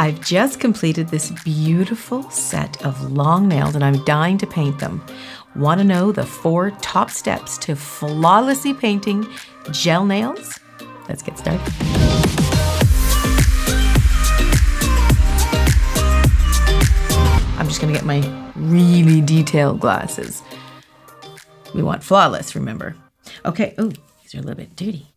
I've just completed this beautiful set of long nails and I'm dying to paint them. Want to know the 4 top steps to flawlessly painting gel nails? Let's get started. I'm just going to get my really detailed glasses. We want flawless, remember. Okay, oh, these are a little bit dirty.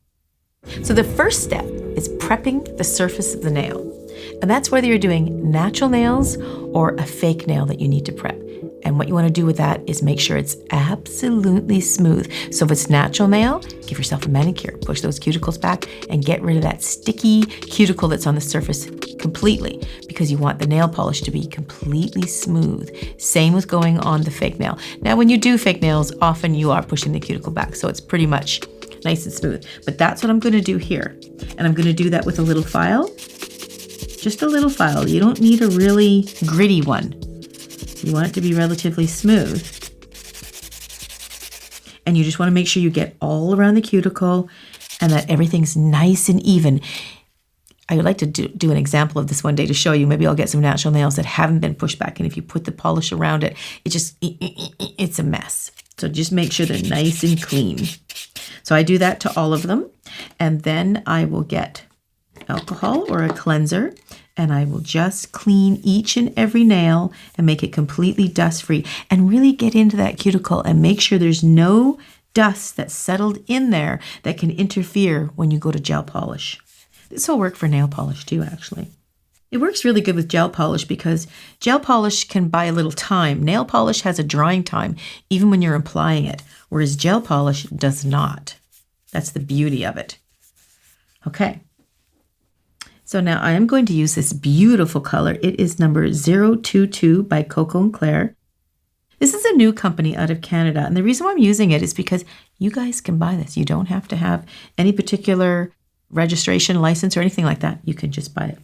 So the first step is prepping the surface of the nail. And that's whether you're doing natural nails or a fake nail that you need to prep. And what you want to do with that is make sure it's absolutely smooth. So if it's natural nail, give yourself a manicure. Push those cuticles back and get rid of that sticky cuticle that's on the surface completely, because you want the nail polish to be completely smooth. Same with going on the fake nail. Now, when you do fake nails, often you are pushing the cuticle back, so it's pretty much nice and smooth. But that's what I'm going to do here. And I'm going to do that with a little file. Just a little file. You don't need a really gritty one. You want it to be relatively smooth. And you just want to make sure you get all around the cuticle and that everything's nice and even. I would like to do an example of this one day to show you. Maybe I'll get some natural nails that haven't been pushed back. And if you put the polish around it, it's a mess. So just make sure they're nice and clean. So I do that to all of them. And then I will get alcohol or a cleanser, and I will just clean each and every nail and make it completely dust-free and really get into that cuticle and make sure there's no dust that's settled in there that can interfere when you go to gel polish. This will work for nail polish too, actually. It works really good with gel polish because gel polish can buy a little time. Nail polish has a drying time even when you're applying it, whereas gel polish does not. That's the beauty of it. Okay. So now I am going to use this beautiful color. It is number 022 by KoKo and Claire. This is a new company out of Canada. And the reason why I'm using it is because you guys can buy this. You don't have to have any particular registration, license, or anything like that. You can just buy it.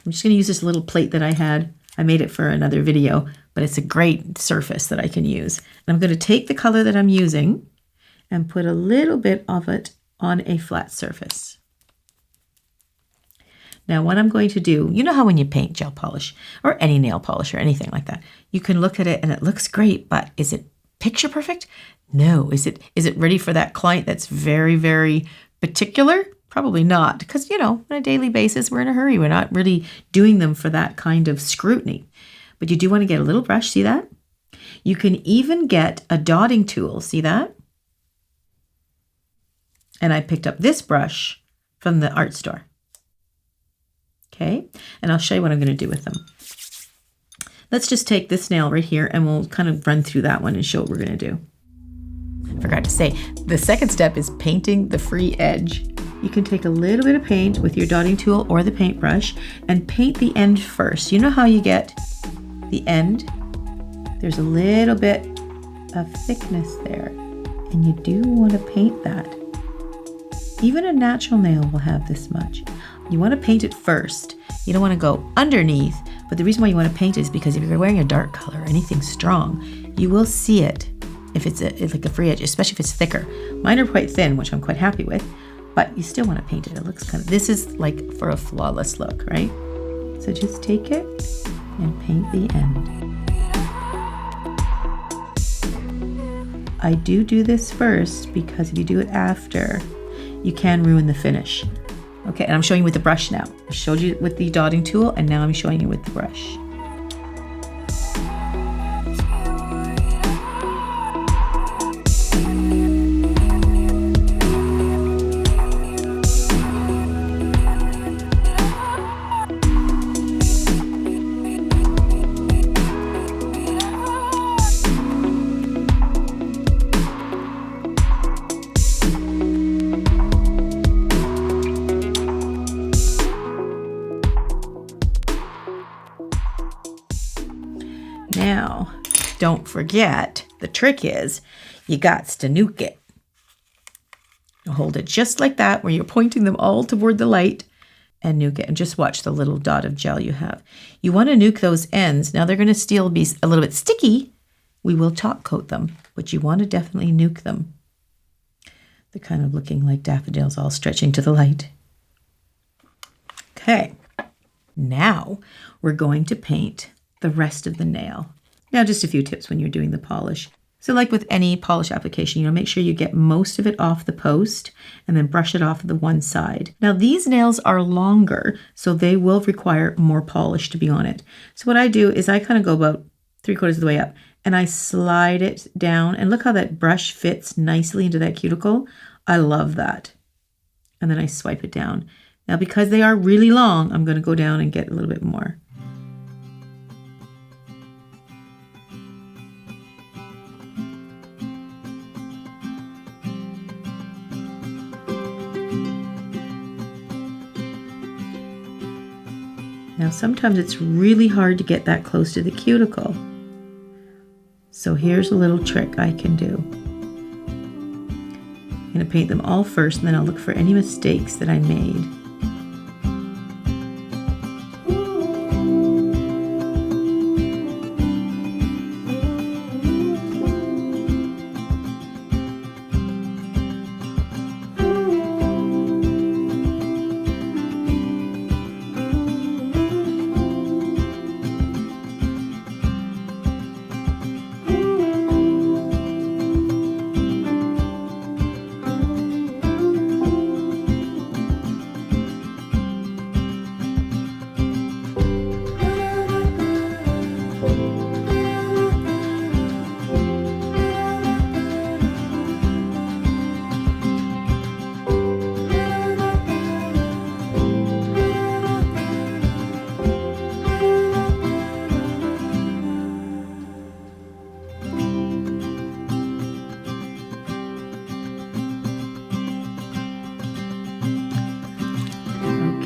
I'm just going to use this little plate that I had. I made it for another video, but it's a great surface that I can use. And I'm going to take the color that I'm using and put a little bit of it on a flat surface. Now what I'm going to do, you know how when you paint gel polish or any nail polish or anything like that, you can look at it and it looks great, but is it picture perfect? No. Is it ready for that client that's very, very particular? Probably not, because, you know, on a daily basis, we're in a hurry. We're not really doing them for that kind of scrutiny. But you do want to get a little brush, see that? You can even get a dotting tool, see that? And I picked up this brush from the art store. Okay, and I'll show you what I'm going to do with them. Let's just take this nail right here and we'll kind of run through that one and show what we're going to do. I forgot to say, the second step is painting the free edge. You can take a little bit of paint with your dotting tool or the paintbrush and paint the end first. You know how you get the end? There's a little bit of thickness there, and you do want to paint that. Even a natural nail will have this much. You want to paint it first. You don't want to go underneath, but the reason why you want to paint it is because if you're wearing a dark color or anything strong, you will see it if it's like a free edge, especially if it's thicker. Mine are quite thin, which I'm quite happy with, but you still want to paint it. It looks kind of, this is like for a flawless look, right? So just take it and paint the end. I do this first because if you do it after, you can ruin the finish. Okay, and I'm showing you with the brush now. I showed you with the dotting tool, and now I'm showing you with the brush. Now, don't forget, the trick is you got to nuke it. You hold it just like that, where you're pointing them all toward the light, and nuke it. And just watch the little dot of gel you have. You want to nuke those ends. Now, they're going to still be a little bit sticky. We will top coat them, but you want to definitely nuke them. They're kind of looking like daffodils all stretching to the light. Okay. Now we're going to paint the rest of the nail. Now, just a few tips when you're doing the polish. So like with any polish application, make sure you get most of it off the post and then brush it off the one side. Now these nails are longer, so they will require more polish to be on it. So what I do is I kind of go about 3/4 of the way up and I slide it down, and look how that brush fits nicely into that cuticle. I love that. And then I swipe it down. Now because they are really long, I'm going to go down and get a little bit more. Now sometimes it's really hard to get that close to the cuticle. So here's a little trick I can do. I'm going to paint them all first, and then I'll look for any mistakes that I made.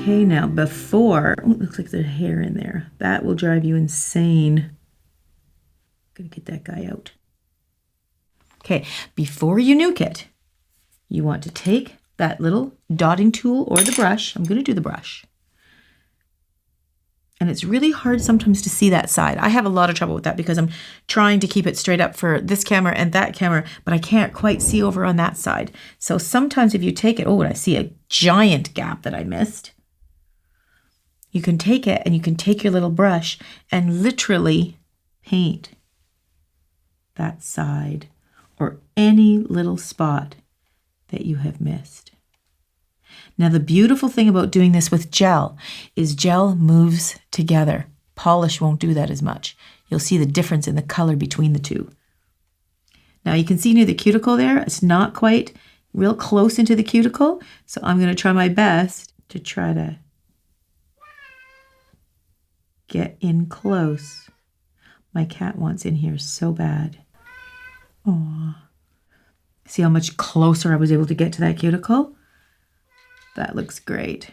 Okay, now before, oh, it looks like there's hair in there. That will drive you insane. I'm gonna get that guy out. Okay, before you nuke it, you want to take that little dotting tool or the brush. I'm gonna do the brush. And it's really hard sometimes to see that side. I have a lot of trouble with that because I'm trying to keep it straight up for this camera and that camera, but I can't quite see over on that side. So sometimes if you take it, oh, and I see a giant gap that I missed. You can take it and you can take your little brush and literally paint that side or any little spot that you have missed. Now, the beautiful thing about doing this with gel is gel moves together. Polish won't do that as much. You'll see the difference in the color between the two. Now, you can see near the cuticle there, it's not quite real close into the cuticle. So I'm going to try my best to try to get in close. My cat wants in here so bad. Aww. See how much closer I was able to get to that cuticle? That looks great.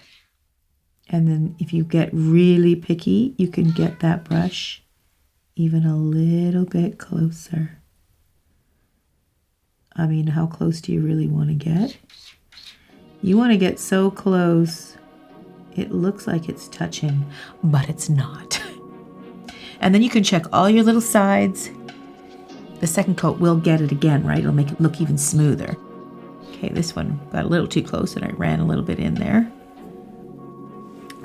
And then if you get really picky, you can get that brush even a little bit closer. I mean, how close do you really want to get? You want to get so close it looks like it's touching, but it's not. And then you can check all your little sides. The second coat will get it again, right? It'll make it look even smoother. Okay, this one got a little too close and I ran a little bit in there.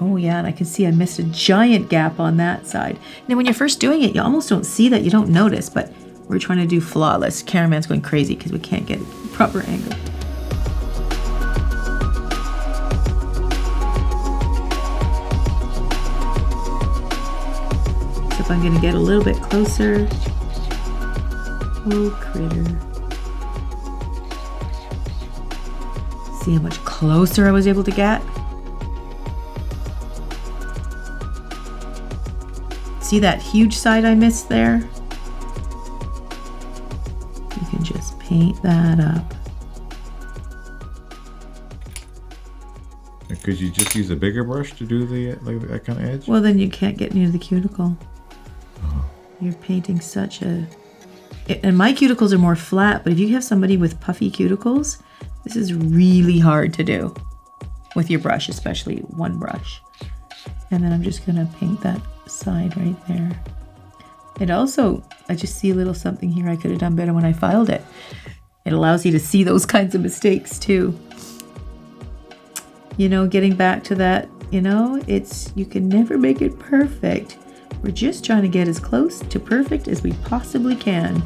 Oh yeah, and I can see I missed a giant gap on that side. Now when you're first doing it, you almost don't see that, you don't notice, but we're trying to do flawless. Cameraman's going crazy because we can't get a proper angle. So if I'm going to get a little bit closer. Oh, critter. See how much closer I was able to get? See that huge side I missed there? You can just paint that up. Could you just use a bigger brush to do the like that kind of edge? Well, then you can't get near the cuticle. You're painting such a... And my cuticles are more flat, but if you have somebody with puffy cuticles, this is really hard to do with your brush, especially one brush. And then I'm just going to paint that side right there. It also, I just see a little something here I could have done better when I filed it. It allows you to see those kinds of mistakes too. You know, getting back to that You know, you can never make it perfect. We're just trying to get as close to perfect as we possibly can.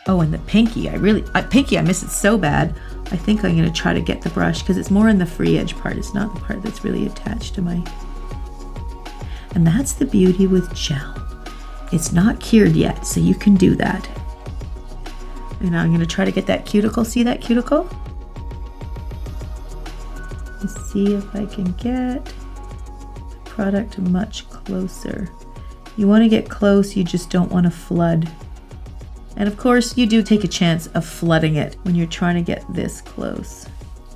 Oh, and the pinky, I miss it so bad. I think I'm gonna try to get the brush because it's more in the free edge part. It's not the part that's really attached to my... And that's the beauty with gel. It's not cured yet, so you can do that. And now I'm gonna try to get that cuticle. See that cuticle? Let's see if I can get the product much closer. You wanna get close, you just don't wanna flood. And of course, you do take a chance of flooding it when you're trying to get this close.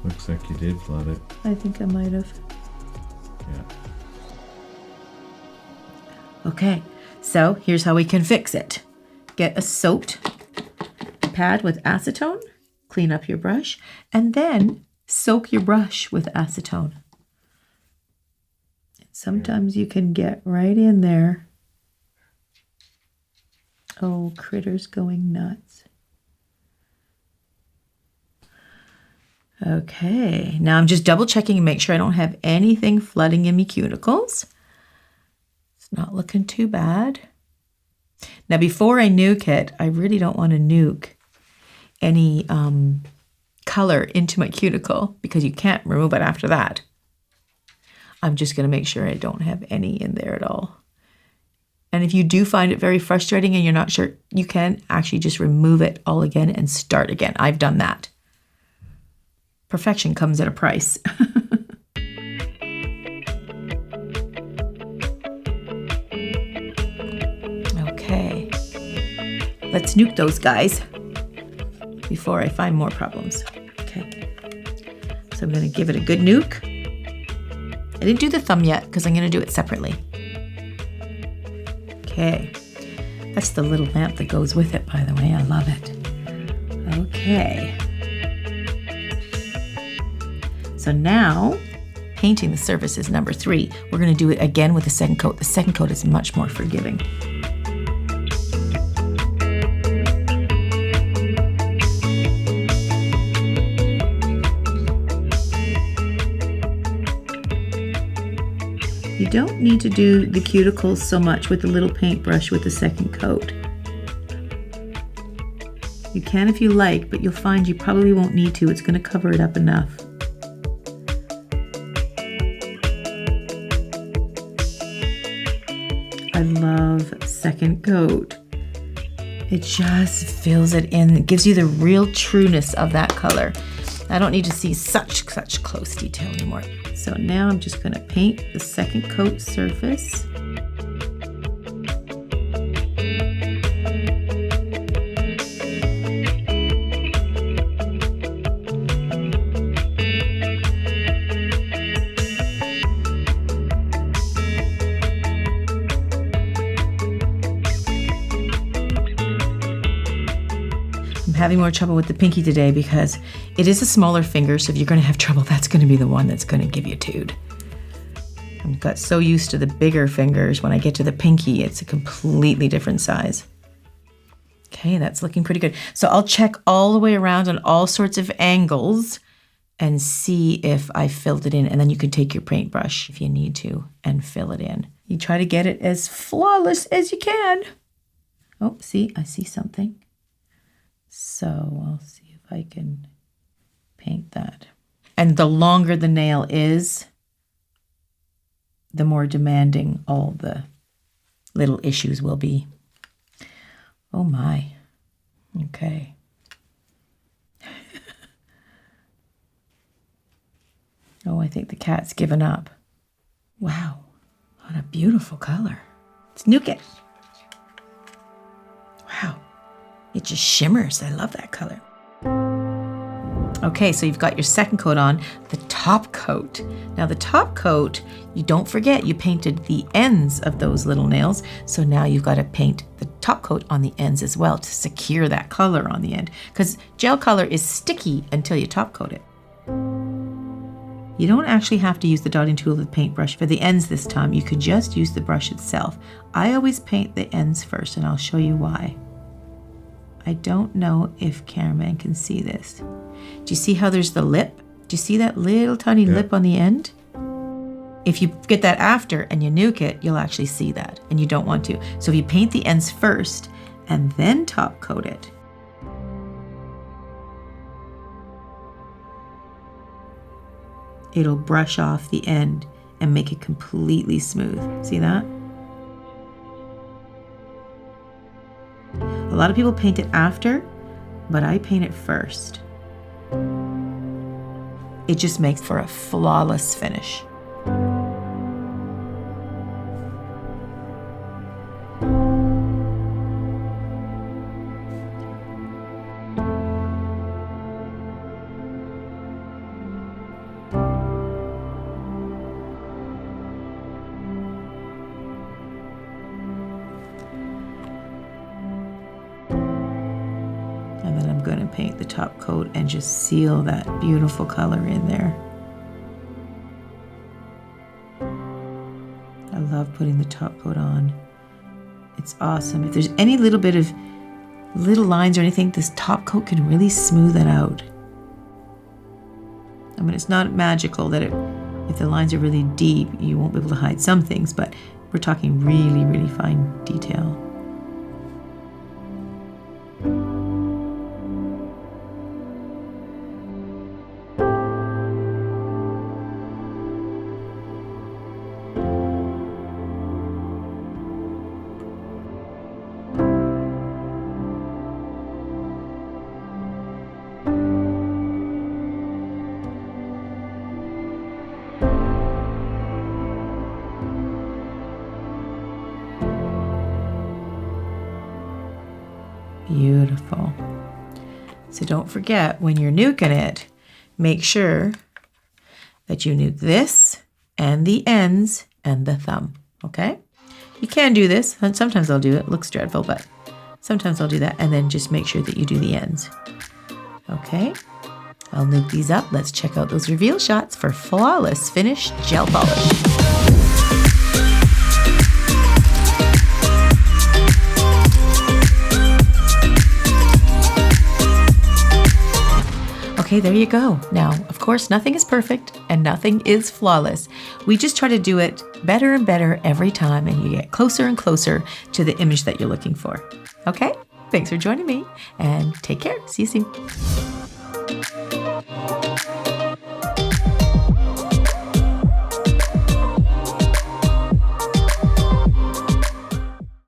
Looks like you did flood it. I think I might have. Yeah. Okay, so here's how we can fix it. Get a soaked pad with acetone, clean up your brush, and then soak your brush with acetone. Sometimes you can get right in there. Oh, Critter's going nuts. Okay, now I'm just double checking and make sure I don't have anything flooding in my cuticles. It's not looking too bad. Now before I nuke it, I really don't want to nuke any color into my cuticle because you can't remove it after that. I'm just going to make sure I don't have any in there at all. And if you do find it very frustrating and you're not sure, you can actually just remove it all again and start again. I've done that. Perfection comes at a price. Okay. Let's nuke those guys before I find more problems. Okay. So I'm going to give it a good nuke. I didn't do the thumb yet because I'm going to do it separately. Okay, that's the little lamp that goes with it, by the way. I love it. Okay. So now, painting the surface is number 3. We're going to do it again with the second coat. The second coat is much more forgiving. You don't need to do the cuticles so much with the little paintbrush with the second coat. You can if you like, but you'll find you probably won't need to. It's going to cover it up enough. I love second coat. It just fills it in. It gives you the real trueness of that color. I don't need to see such close detail anymore. So now I'm just going to paint the second coat surface. Having more trouble with the pinky today because it is a smaller finger, so if you're going to have trouble, that's going to be the one that's going to give you tood. I've got so used to the bigger fingers, when I get to the pinky, it's a completely different size. Okay, that's looking pretty good. So I'll check all the way around on all sorts of angles and see if I filled it in, and then you can take your paintbrush if you need to and fill it in. You try to get it as flawless as you can. Oh, see, I see something. So I'll see if I can paint that. And the longer the nail is, the more demanding all the little issues will be. Oh my. Okay. Oh, I think the cat's given up. Wow. What a beautiful color. Let's nuke it. Wow. It just shimmers. I love that color. Okay, so you've got your second coat on, the top coat. Now the top coat, you don't forget you painted the ends of those little nails. So now you've got to paint the top coat on the ends as well to secure that color on the end. Because gel color is sticky until you top coat it. You don't actually have to use the dotting tool of the paintbrush for the ends this time. You could just use the brush itself. I always paint the ends first, and I'll show you why. I don't know if cameraman can see this. Do you see how there's the lip? Do you see that little tiny lip on the end? If you get that after and you nuke it, you'll actually see that, and you don't want to. So if you paint the ends first and then top coat it, it'll brush off the end and make it completely smooth. See that? A lot of people paint it after, but I paint it first. It just makes for a flawless finish. And then I'm going to paint the top coat and just seal that beautiful color in there. I love putting the top coat on. It's awesome. If there's any little bit of little lines or anything, this top coat can really smooth it out. I mean, it's not magical that if the lines are really deep, you won't be able to hide some things, but we're talking really, really fine detail. Beautiful. So don't forget, when you're nuking it, make sure that you nuke this and the ends and the thumb, okay? You can do this, and sometimes I'll do it. It looks dreadful, but sometimes I'll do that, and then just make sure that you do the ends. Okay, I'll nuke these up. Let's check out those reveal shots for flawless finish gel polish. Okay, there you go. Now, of course, nothing is perfect and nothing is flawless. We just try to do it better and better every time, and you get closer and closer to the image that you're looking for. Okay, thanks for joining me, and take care. See you soon.